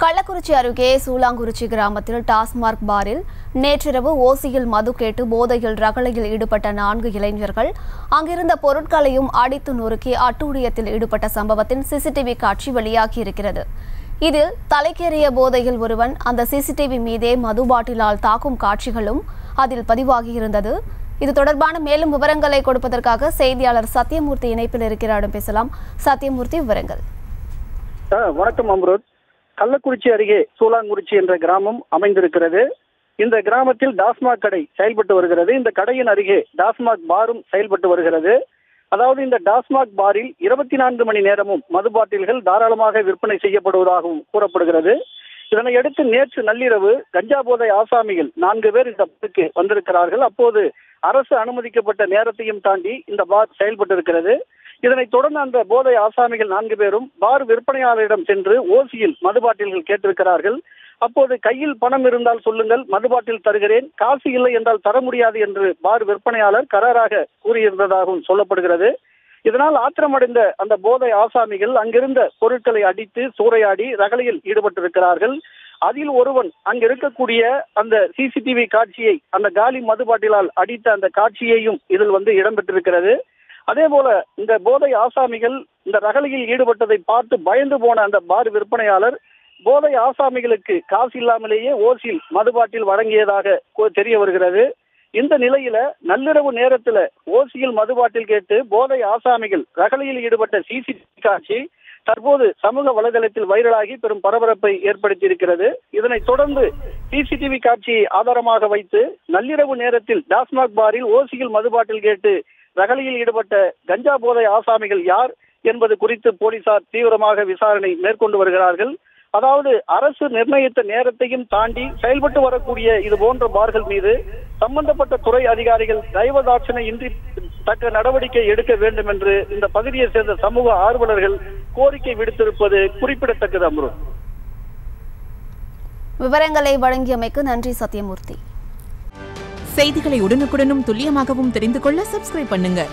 கள்ளக்குறிச்சி அருகே சூலாங்குறிச்சி கிராமத்தில் டாஸ்மாக் பாரில் நேற்றிரவு ஓசியில் மது கேட்டு போதையில் ரகளையில் ஈடுபட்ட 4 இளைஞர்கள் அங்கிருந்த பொருட்களையும் அடித்து நொறுக்கி அட்டூழியத்தில் ஈடுபட்ட சம்பவத்தின் சிசிடிவி காட்சி வெளியாகியிருக்கிறது. இதில் தலைக்கேறிய போதையில் ஒருவன் அந்த சிசிடிவி மீதே மது பாட்டிலால் தாக்கும் காட்சிகளும் அதில் பதிவாகியிருந்தது. இது தொடர்பான மேலும் விவரங்களை கொடுப்பதற்காக செய்தியாளர் சத்தியமூர்த்தி இணைப்பில் இருக்கிறார். பேசலாம். சத்தியமூர்த்தி, விவரங்கள். வணக்கம் அம்ருத். கள்ளக்குறிச்சி அருகே சூலாங்குறிச்சி என்ற கிராமம் அமைந்திருக்கிறது. இந்த கிராமத்தில் டாஸ்மாக் கடை செயல்பட்டு வருகிறது. இந்த கடையின் அருகே டாஸ்மாக் பாரும் செயல்பட்டு வருகிறது. அதாவது இந்த டாஸ்மாக் பாரில் 24 மணி நேரமும் மது பாட்டில்கள் தாராளமாக விற்பனை செய்யப்படுவதாகவும் கூறப்படுகிறது. இதனையடுத்து நேற்று நள்ளிரவு கஞ்சா போதை ஆசாமிகள் 4 பேர் இந்த பாருக்கு வந்திருக்கிறார்கள். அப்போது அரசு அனுமதிக்கப்பட்ட நேரத்தையும் தாண்டி இந்த பார் செயல்பட்டு இருக்கிறது. இதனைத் தொடர்ந்து அந்த போதை ஆசாமிகள் 4 பேரும் பார் விற்பனையாளரிடம் சென்று ஓசியில் மது பாட்டில்கள் கேட்டிருக்கிறார்கள். அப்போது கையில் பணம் இருந்தால் சொல்லுங்கள், மது பாட்டில் தருகிறேன், காசு இல்லை என்றால் தர முடியாது என்று பார் விற்பனையாளர் கராராக கூறியிருந்ததாகவும் சொல்லப்படுகிறது. இதனால் ஆத்திரமடைந்த அந்த போதை ஆசாமிகள் அங்கிருந்த பொருட்களை அடித்து சூறையாடி ரகளையில் ஈடுபட்டிருக்கிறார்கள். அதில் ஒருவன் அங்க இருக்கக்கூடிய அந்த சிசிடிவி காட்சியை, அந்த காலி மது பாட்டிலால் அடித்த அந்த காட்சியையும் இதில் இடம்பெற்றிருக்கிறது. அதே போல இந்த போதை ஆசாமிகள் இந்த ரகளையில் ஈடுபட்டதை பார்த்து பயந்து போன அந்த பார் விற்பனையாளர் போதை ஆசாமிகளுக்கு காசு இல்லாமலேயே ஓசியில் மது பாட்டில் வழங்கியதாக தெரிய வருகிறது. இந்த நிலையில நள்ளிரவு நேரத்துல ஓசியில் மது பாட்டில் கேட்டு போதை ஆசாமிகள் ரகளையில் ஈடுபட்ட சிசிடிவி காட்சி தற்போது சமூக வலைதளத்தில் வைரலாகி பெரும் பரபரப்பை ஏற்படுத்தி இருக்கிறது. இதனைத் தொடர்ந்து சிசிடிவி காட்சியை ஆதாரமாக வைத்து நள்ளிரவு நேரத்தில் டாஸ்மாக் பாரில் ஓசியில் மது பாட்டில் கேட்டு ரகளையில் ஈடுபட்ட கஞ்சா போதை ஆசாமிகள் யார் என்பது குறித்து போலீசார் தீவிரமாக விசாரணை மேற்கொண்டு வருகிறார்கள். அதாவது அரசு நிர்ணயித்த நேரத்தையும் தாண்டி செயல்பட்டு வரக்கூடிய இது போன்ற பார்கள் மீது சம்பந்தப்பட்ட துறை அதிகாரிகள் தயவதாட்சணை இன்றி தக்க நடவடிக்கை எடுக்க வேண்டும் என்று இந்த பகுதியை சேர்ந்த சமூக ஆர்வலர்கள் கோரிக்கை விடுத்திருப்பது குறிப்பிடத்தக்கது. அம்ரு, விவரங்களை வழங்கியமைக்கு நன்றி சத்தியமூர்த்தி. செய்திகளை உடனுக்குடனும் துல்லியமாகவும் தெரிந்து கொள்ள சப்ஸ்கிரைப் பண்ணுங்க.